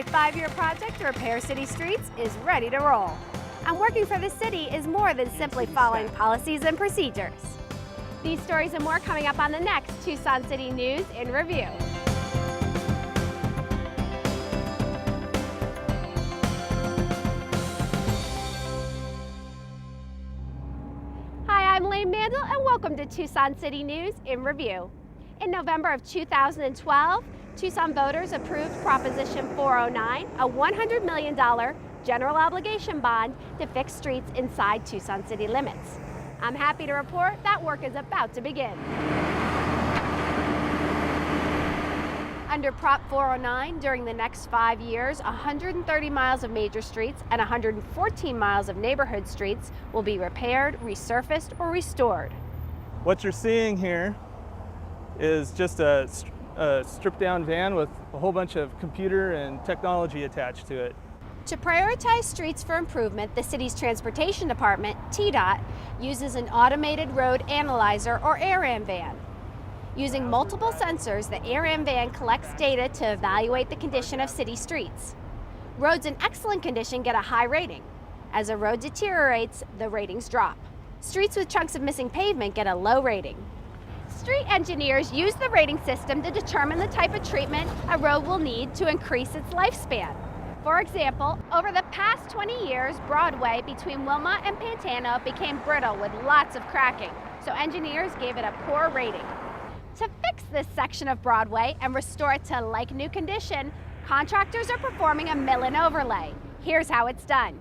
a 5-year project to repair city streets is ready to roll. And working for the city is more than simply following policies and procedures. These stories and more coming up on the next Tucson City News in Review. Hi, I'm Lane Mandel and welcome to Tucson City News in Review. In November of 2012, Tucson voters approved Proposition 409, a $100 million general obligation bond to fix streets inside Tucson city limits. I'm happy to report that work is about to begin. Under Prop 409, during the next 5 years, 130 miles of major streets and 114 miles of neighborhood streets will be repaired, resurfaced, or restored. What you're seeing here is just a stripped down van with a whole bunch of computer and technology attached to it. To prioritize streets for improvement, the city's transportation department, TDOT, uses an automated road analyzer or ARAM van. Using multiple sensors, the ARAM van collects data to evaluate the condition of city streets. Roads in excellent condition get a high rating. As a road deteriorates, the ratings drop. Streets with chunks of missing pavement get a low rating. Street engineers use the rating system to determine the type of treatment a road will need to increase its lifespan. For example, over the past 20 years, Broadway between Wilmot and Pantano became brittle with lots of cracking, so engineers gave it a poor rating. To fix this section of Broadway and restore it to like-new condition, contractors are performing a mill and overlay. Here's how it's done.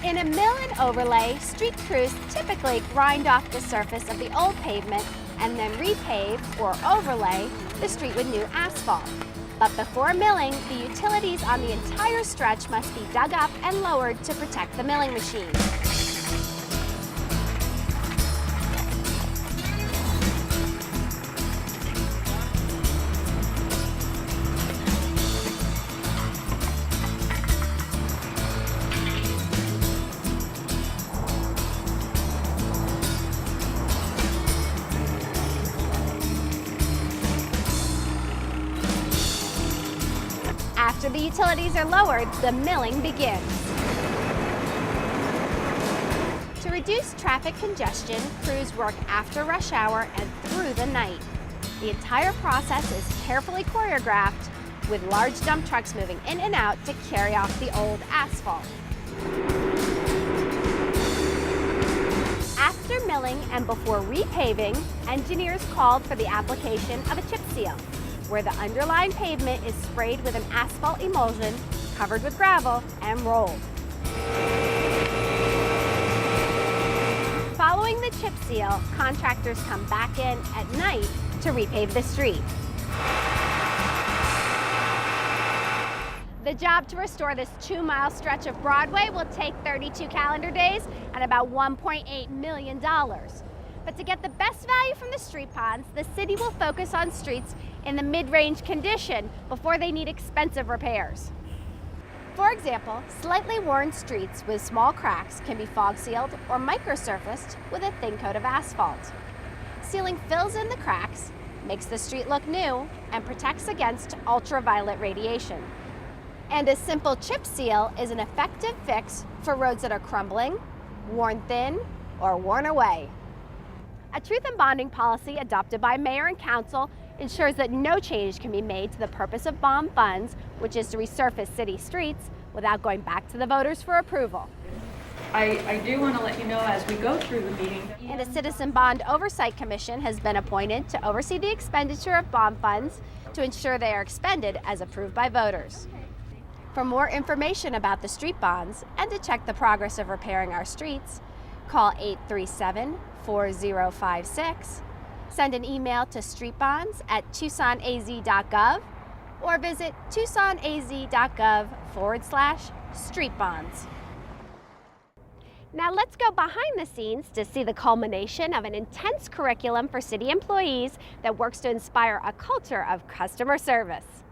In a mill and overlay, street crews typically grind off the surface of the old pavement and then repave or overlay the street with new asphalt. But before milling, the utilities on the entire stretch must be dug up and lowered to protect the milling machine. After the utilities are lowered, the milling begins. To reduce traffic congestion, crews work after rush hour and through the night. The entire process is carefully choreographed, with large dump trucks moving in and out to carry off the old asphalt. After milling and before repaving, engineers called for the application of a chip seal, where the underlying pavement is sprayed with an asphalt emulsion, covered with gravel, and rolled. Following the chip seal, contractors come back in at night to repave the street. The job to restore this 2-mile stretch of Broadway will take 32 calendar days and about $1.8 million. But to get the best value from the street ponds, the city will focus on streets in the mid-range condition before they need expensive repairs. For example, slightly worn streets with small cracks can be fog sealed or microsurfaced with a thin coat of asphalt. Sealing fills in the cracks, makes the street look new, and protects against ultraviolet radiation. And a simple chip seal is an effective fix for roads that are crumbling, worn thin, or worn away. A truth in bonding policy adopted by mayor and council ensures that no change can be made to the purpose of bond funds, which is to resurface city streets, without going back to the voters for approval. I do want to let you know as we go through the meeting. And a Citizen Bond Oversight Commission has been appointed to oversee the expenditure of bond funds to ensure they are expended as approved by voters. For more information about the street bonds and to check the progress of repairing our streets, call 837-4056, send an email to streetbonds@tucsonaz.gov, or visit tucsonaz.gov/streetbonds. Now let's go behind the scenes to see the culmination of an intense curriculum for city employees that works to inspire a culture of customer service.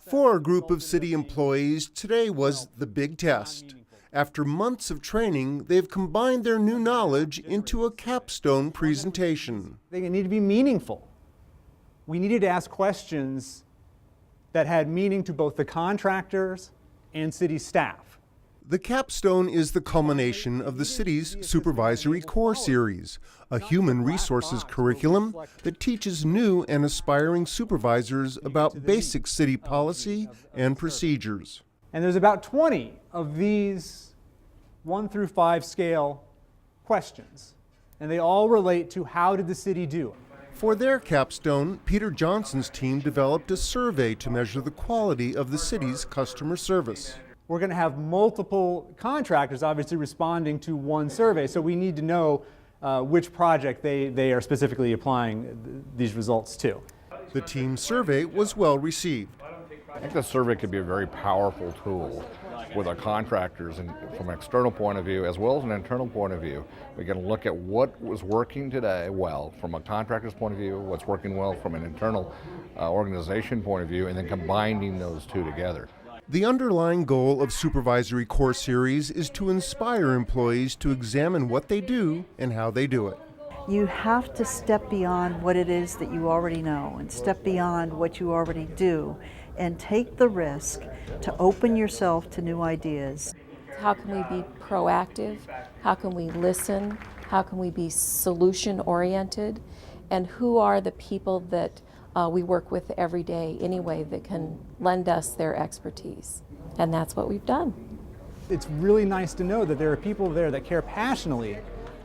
For a group of city employees, today was the big test. After months of training, they've combined their new knowledge into a capstone presentation. They need to be meaningful. We needed to ask questions that had meaning to both the contractors and city staff. The Capstone is the culmination of the city's Supervisory Core Series, a human resources curriculum that teaches new and aspiring supervisors about basic city policy and procedures. And there's about 20 of these 1 through 5 scale questions, and they all relate to how did the city do. For their capstone, Peter Johnson's team developed a survey to measure the quality of the city's customer service. We're going to have multiple contractors obviously responding to one survey, so we need to know which project they are specifically applying these results to. The team survey was well received. I think the survey could be a very powerful tool with our contractors and from an external point of view as well as an internal point of view. We can look at what was working today well from a contractor's point of view, what's working well from an internal organization point of view, and then combining those two together. The underlying goal of Supervisory Core Series is to inspire employees to examine what they do and how they do it. You have to step beyond what it is that you already know and step beyond what you already do and take the risk to open yourself to new ideas. How can we be proactive? How can we listen? How can we be solution-oriented? And who are the people that we work with every day anyway that can lend us their expertise? And that's what we've done. It's really nice to know that there are people there that care passionately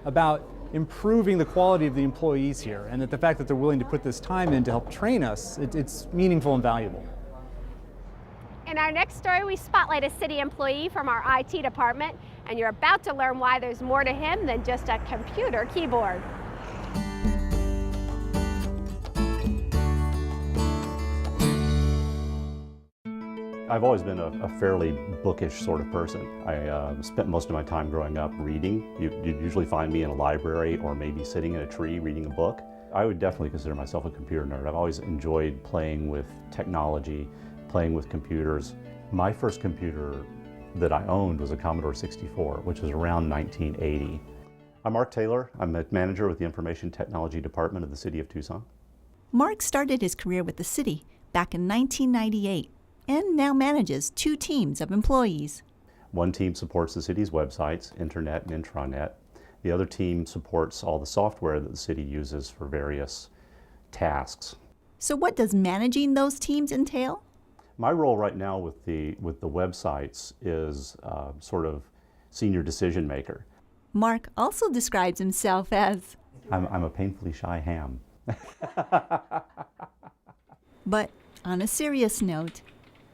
about improving the quality of the employees here, and that the fact that they're willing to put this time in to help train us, it's meaningful and valuable. In our next story, we spotlight a city employee from our IT department, and you're about to learn why there's more to him than just a computer keyboard. I've always been a fairly bookish sort of person. I spent most of my time growing up reading. You'd usually find me in a library or maybe sitting in a tree reading a book. I would definitely consider myself a computer nerd. I've always enjoyed playing with technology, playing with computers. My first computer that I owned was a Commodore 64, which was around 1980. I'm Mark Taylor. I'm a manager with the Information Technology Department of the City of Tucson. Mark started his career with the city back in 1998 and now manages 2 teams of employees. One team supports the city's websites, internet and intranet. The other team supports all the software that the city uses for various tasks. So what does managing those teams entail? My role right now with the websites is sort of senior decision maker. Mark also describes himself as... I'm a painfully shy ham. But on a serious note,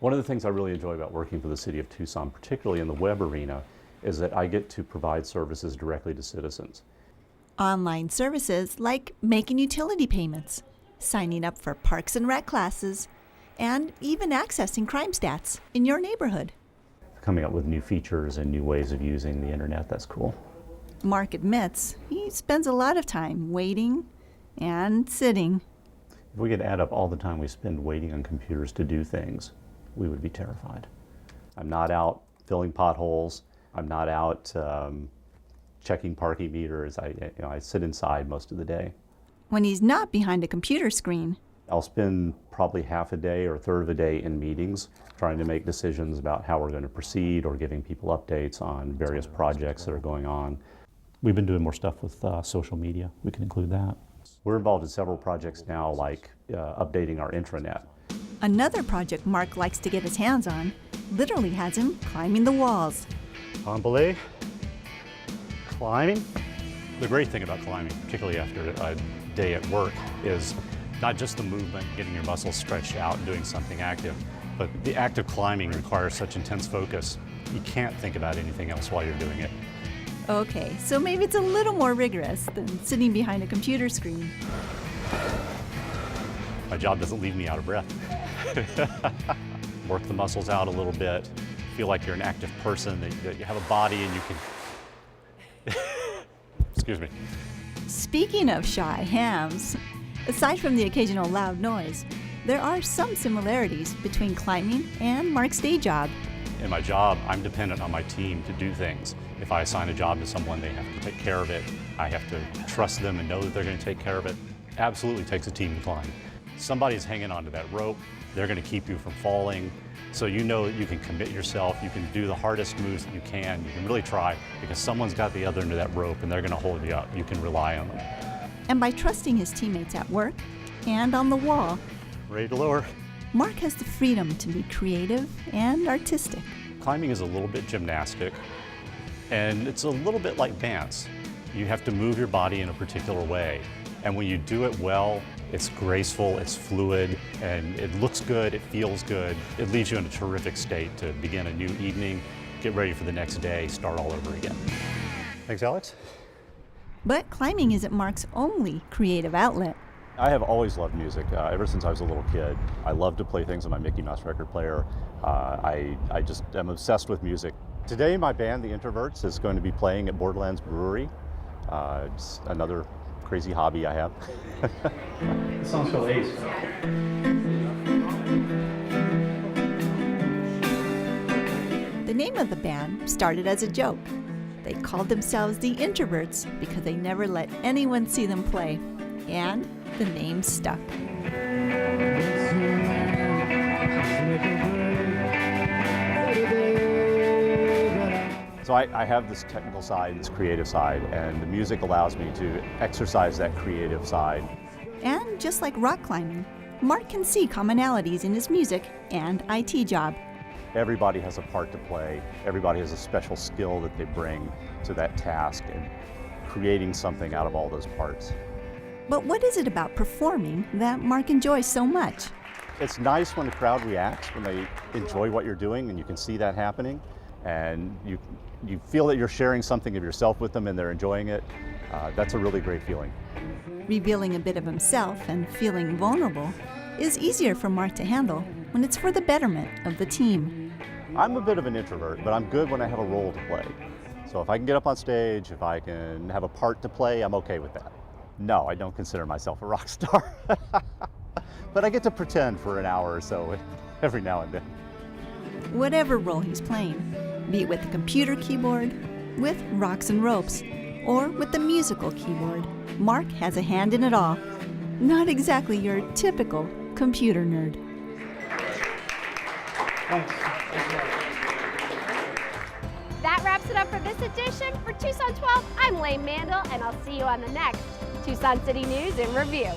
one of the things I really enjoy about working for the City of Tucson, particularly in the web arena, is that I get to provide services directly to citizens. online services like making utility payments, signing up for Parks and Rec classes, and even accessing crime stats in your neighborhood. Coming up with new features and new ways of using the internet, that's cool. Mark admits he spends a lot of time waiting and sitting. If we could add up all the time we spend waiting on computers to do things, we would be terrified. I'm not out filling potholes. I'm not out checking parking meters. I sit inside most of the day. When he's not behind a computer screen, I'll spend probably half a day or a third of a day in meetings trying to make decisions about how we're going to proceed or giving people updates on various projects that are going on. We've been doing more stuff with social media. We can include that. We're involved in several projects now, like updating our intranet. Another project Mark likes to get his hands on literally has him climbing the walls. On belay, climbing. The great thing about climbing, particularly after a day at work, is not just the movement, getting your muscles stretched out and doing something active, but the act of climbing requires such intense focus, you can't think about anything else while you're doing it. Okay, so maybe it's a little more rigorous than sitting behind a computer screen. My job doesn't leave me out of breath. Work the muscles out a little bit, feel like you're an active person, that you have a body and you can... Excuse me. Speaking of shy hams, aside from the occasional loud noise, there are some similarities between climbing and Mark's day job. In my job, I'm dependent on my team to do things. If I assign a job to someone, they have to take care of it. I have to trust them and know that they're going to take care of it. Absolutely takes a team to climb. somebody's hanging onto that rope. They're going to keep you from falling. So you know that you can commit yourself, you can do the hardest moves that you can really try, because someone's got the other end of that rope and they're going to hold you up. You can rely on them. And by trusting his teammates at work and on the wall, Ready to lower? Mark has the freedom to be creative and artistic. Climbing is a little bit gymnastic, and it's a little bit like dance. You have to move your body in a particular way, and when you do it well, it's graceful, it's fluid, and it looks good, it feels good. It leaves you in a terrific state to begin a new evening, get ready for the next day, start all over again. Thanks, Alex. But climbing isn't Mark's only creative outlet. I have always loved music, ever since I was a little kid. I love to play things on my Mickey Mouse record player. I just am obsessed with music. Today my band, The Introverts, is going to be playing at Borderlands Brewery. It's another crazy hobby I have. This song's called Ace. The name of the band started as a joke. They called themselves the Introverts because they never let anyone see them play. And the name stuck. So I have this technical side, this creative side, and the music allows me to exercise that creative side. And just like rock climbing, Mark can see commonalities in his music and IT job. Everybody has a part to play. Everybody has a special skill that they bring to that task and creating something out of all those parts. But what is it about performing that Mark enjoys so much? It's nice when the crowd reacts, when they enjoy what you're doing, and you can see that happening, and you feel that you're sharing something of yourself with them and they're enjoying it. That's a really great feeling. Revealing a bit of himself and feeling vulnerable is easier for Mark to handle when it's for the betterment of the team. I'm a bit of an introvert, but I'm good when I have a role to play. So if I can get up on stage, if I can have a part to play, I'm okay with that. No, I don't consider myself a rock star. But I get to pretend for an hour or so every now and then. Whatever role he's playing, be it with the computer keyboard, with rocks and ropes, or with the musical keyboard, Mark has a hand in it all. Not exactly your typical computer nerd. That wraps it up for this edition. For Tucson 12, I'm Lane Mandel, and I'll see you on the next Tucson City News in Review.